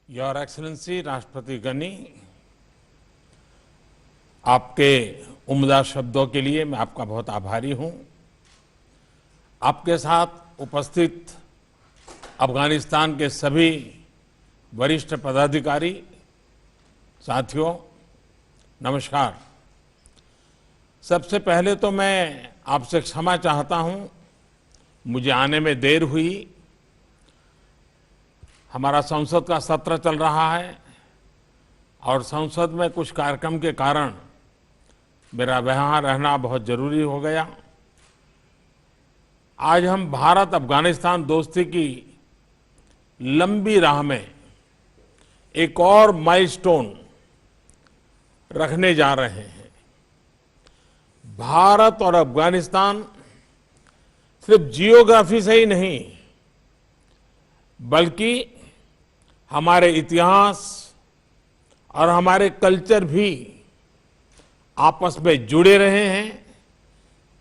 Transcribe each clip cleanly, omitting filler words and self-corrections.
Your excellency राष्ट्रपति गनी, आपके उम्दा शब्दों के लिए मैं आपका बहुत आभारी हूं। आपके साथ उपस्थित अफगानिस्तान के सभी वरिष्ठ पदाधिकारी, साथियों, नमस्कार। सबसे पहले तो मैं आपसे क्षमा चाहता हूं, मुझे आने में देर हुई। हमारा संसद का सत्र चल रहा है और संसद में कुछ कार्यक्रम के कारण मेरा वहाँ रहना बहुत जरूरी हो गया। आज हम भारत अफगानिस्तान दोस्ती की लंबी राह में एक और माइलस्टोन रखने जा रहे हैं। भारत और अफगानिस्तान सिर्फ जियोग्राफी से ही नहीं, बल्कि हमारे इतिहास और हमारे कल्चर भी आपस में जुड़े रहे हैं,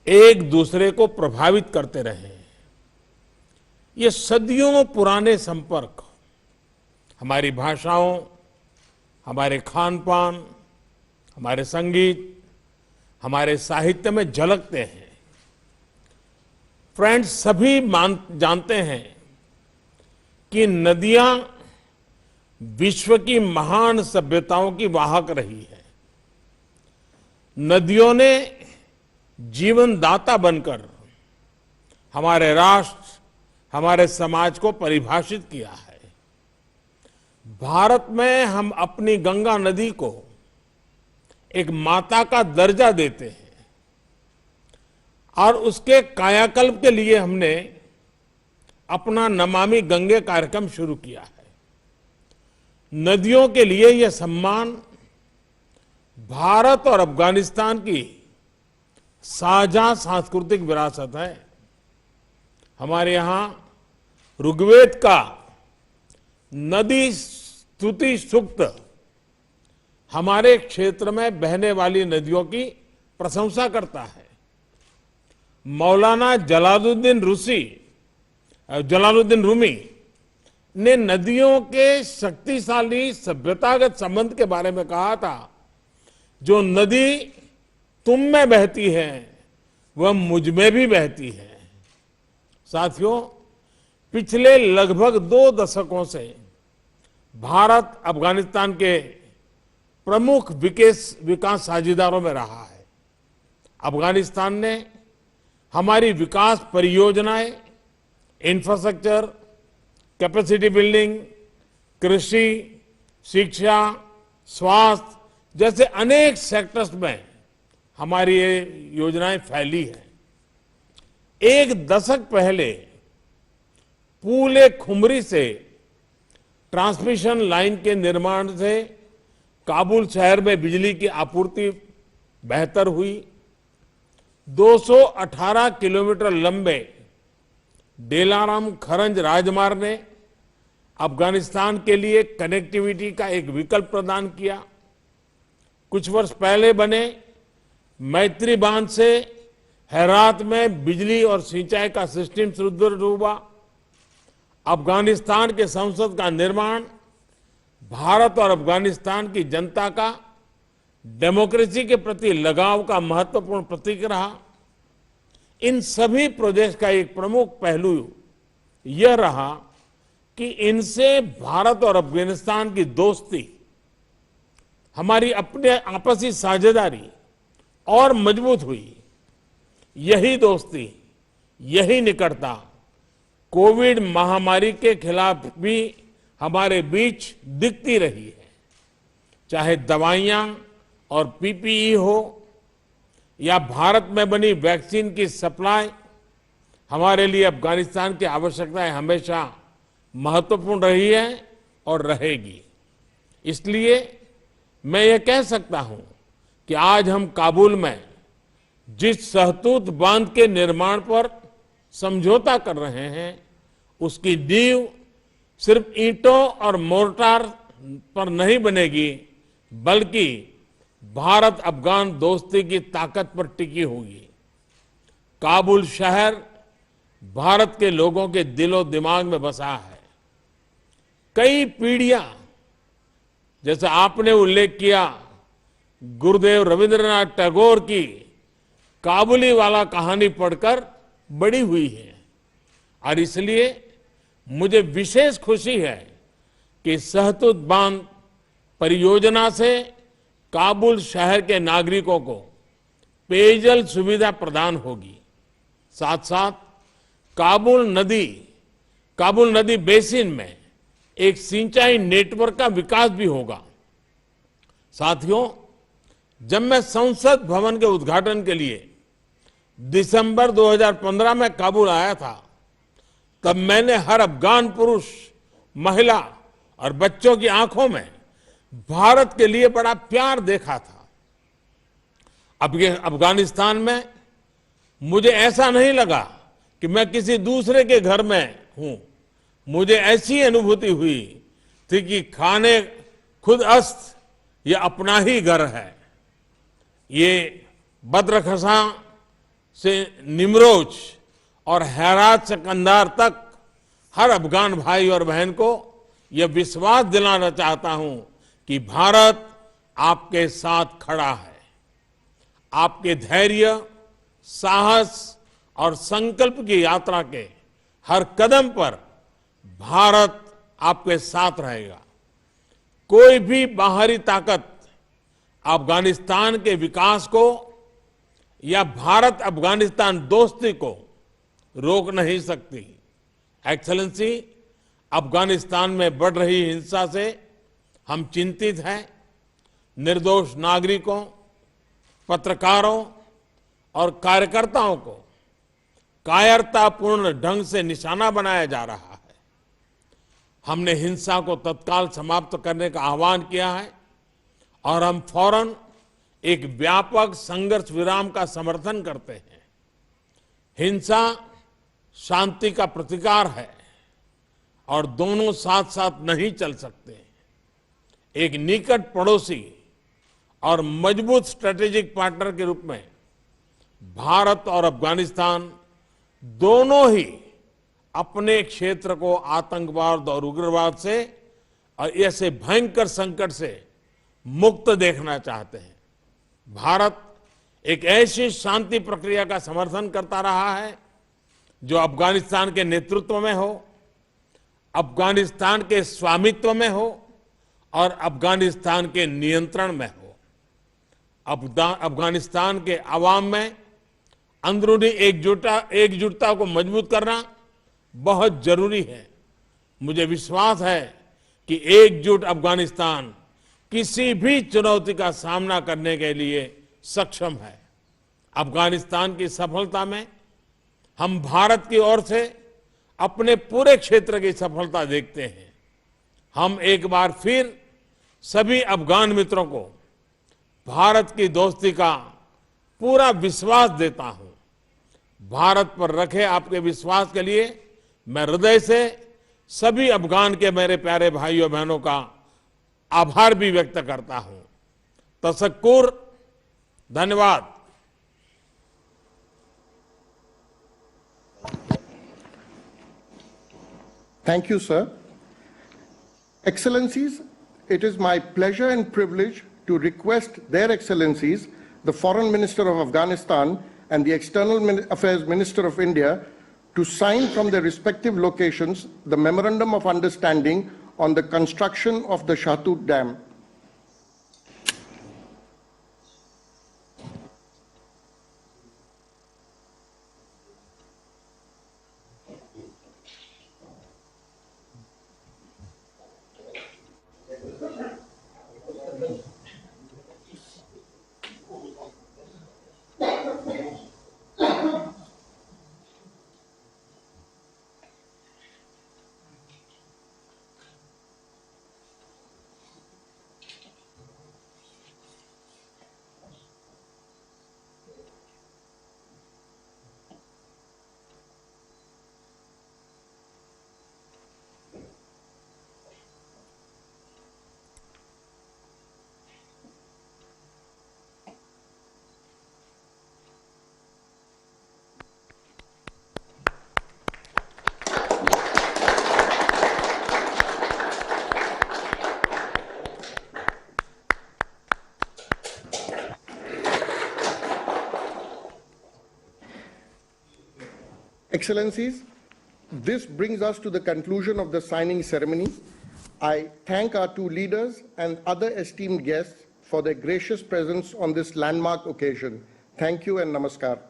एक दूसरे को प्रभावित करते रहे हैं। ये सदियों पुराने संपर्क हमारी भाषाओं, हमारे खान पान, हमारे संगीत, हमारे साहित्य में झलकते हैं। फ्रेंड्स, सभी जानते हैं कि नदियां विश्व की महान सभ्यताओं की वाहक रही है। नदियों ने जीवनदाता बनकर हमारे राष्ट्र, हमारे समाज को परिभाषित किया है। भारत में हम अपनी गंगा नदी को एक माता का दर्जा देते हैं और उसके कायाकल्प के लिए हमने अपना नमामि गंगे कार्यक्रम शुरू किया है। नदियों के लिए यह सम्मान भारत और अफगानिस्तान की साझा सांस्कृतिक विरासत है। हमारे यहां ऋग्वेद का नदी स्तुति सूक्त हमारे क्षेत्र में बहने वाली नदियों की प्रशंसा करता है। मौलाना जलालुद्दीन रूमी ने नदियों के शक्तिशाली सभ्यतागत संबंध के बारे में कहा था, जो नदी तुम में बहती है वह मुझ में भी बहती है। साथियों, पिछले लगभग 2 दशकों से भारत अफगानिस्तान के प्रमुख विकास साझेदारों में रहा है। अफगानिस्तान ने हमारी विकास परियोजनाएं, इंफ्रास्ट्रक्चर, कैपेसिटी बिल्डिंग, कृषि, शिक्षा, स्वास्थ्य जैसे अनेक सेक्टर्स में हमारी ये योजनाएं फैली हैं। 1 दशक पहले पूले खुमरी से ट्रांसमिशन लाइन के निर्माण से काबुल शहर में बिजली की आपूर्ति बेहतर हुई। 218 किलोमीटर लंबे डेलाराम खरंज राजमार्ग ने अफगानिस्तान के लिए कनेक्टिविटी का एक विकल्प प्रदान किया। कुछ वर्ष पहले बने मैत्री बांध से हेरात में बिजली और सिंचाई का सिस्टम सुदृढ़ हुआ। अफगानिस्तान के संसद का निर्माण भारत और अफगानिस्तान की जनता का डेमोक्रेसी के प्रति लगाव का महत्वपूर्ण प्रतीक रहा। इन सभी प्रोजेक्ट का एक प्रमुख पहलू यह रहा कि इनसे भारत और अफगानिस्तान की दोस्ती, हमारी अपने आपसी साझेदारी और मजबूत हुई। यही दोस्ती, यही निकटता कोविड महामारी के खिलाफ भी हमारे बीच दिखती रही है। चाहे दवाइयां और पीपीई हो या भारत में बनी वैक्सीन की सप्लाई, हमारे लिए अफगानिस्तान की आवश्यकताएं हमेशा महत्वपूर्ण रही है और रहेगी। इसलिए मैं ये कह सकता हूं कि आज हम काबुल में जिस सहतूत बांध के निर्माण पर समझौता कर रहे हैं, उसकी नींव सिर्फ ईंटों और मोर्टार पर नहीं बनेगी, बल्कि भारत अफगान दोस्ती की ताकत पर टिकी होगी। काबुल शहर भारत के लोगों के दिलो दिमाग में बसा है। कई पीढ़ियां जैसे आपने उल्लेख किया, गुरुदेव रविंद्रनाथ टैगोर की काबुली वाला कहानी पढ़कर बड़ी हुई है और इसलिए मुझे विशेष खुशी है कि सहतूत बांध परियोजना से काबुल शहर के नागरिकों को पेयजल सुविधा प्रदान होगी। साथ साथ काबुल नदी बेसिन में एक सिंचाई नेटवर्क का विकास भी होगा। साथियों, जब मैं संसद भवन के उद्घाटन के लिए दिसंबर 2015 में काबुल आया था, तब मैंने हर अफगान पुरुष, महिला और बच्चों की आंखों में भारत के लिए बड़ा प्यार देखा था। अब ये अफगानिस्तान में मुझे ऐसा नहीं लगा कि मैं किसी दूसरे के घर में हूं। मुझे ऐसी अनुभूति हुई थी कि खाने खुद अस्त ये अपना ही घर है। ये बद्रखसा से निमरोज और हेरात से कंधार तक हर अफगान भाई और बहन को यह विश्वास दिलाना चाहता हूं कि भारत आपके साथ खड़ा है। आपके धैर्य, साहस और संकल्प की यात्रा के हर कदम पर भारत आपके साथ रहेगा। कोई भी बाहरी ताकत अफगानिस्तान के विकास को या भारत अफगानिस्तान दोस्ती को रोक नहीं सकती। एक्सेलेंसी, अफगानिस्तान में बढ़ रही हिंसा से हम चिंतित हैं। निर्दोष नागरिकों, पत्रकारों और कार्यकर्ताओं को कायरतापूर्ण ढंग से निशाना बनाया जा रहा है। हमने हिंसा को तत्काल समाप्त करने का आह्वान किया है और हम फौरन एक व्यापक संघर्ष विराम का समर्थन करते हैं। हिंसा शांति का प्रतिकार है और दोनों साथ साथ नहीं चल सकते। एक निकट पड़ोसी और मजबूत स्ट्रेटेजिक पार्टनर के रूप में भारत और अफगानिस्तान दोनों ही अपने क्षेत्र को आतंकवाद और उग्रवाद से और ऐसे भयंकर संकट से मुक्त देखना चाहते हैं। भारत एक ऐसी शांति प्रक्रिया का समर्थन करता रहा है जो अफगानिस्तान के नेतृत्व में हो, अफगानिस्तान के स्वामित्व में हो और अफगानिस्तान के नियंत्रण में हो। अफगानिस्तान के अवाम में अंदरूनी एकजुटता को मजबूत करना बहुत जरूरी है। मुझे विश्वास है कि एकजुट अफगानिस्तान किसी भी चुनौती का सामना करने के लिए सक्षम है। अफगानिस्तान की सफलता में हम भारत की ओर से अपने पूरे क्षेत्र की सफलता देखते हैं। हम एक बार फिर सभी अफगान मित्रों को भारत की दोस्ती का पूरा विश्वास देता हूं। भारत पर रखे आपके विश्वास के लिए मैं हृदय से सभी अफगान के मेरे प्यारे भाइयों बहनों का आभार भी व्यक्त करता हूं। तशक्कुर, धन्यवाद। Thank you, sir. Excellencies, it is my pleasure and privilege to request their excellencies, the Foreign Minister of Afghanistan and the External Affairs Minister of India, to sign from their respective locations the Memorandum of Understanding on the construction of the Shahtut Dam. Excellencies, this brings us to the conclusion of the signing ceremony. I thank our two leaders and other esteemed guests for their gracious presence on this landmark occasion. Thank you and namaskar.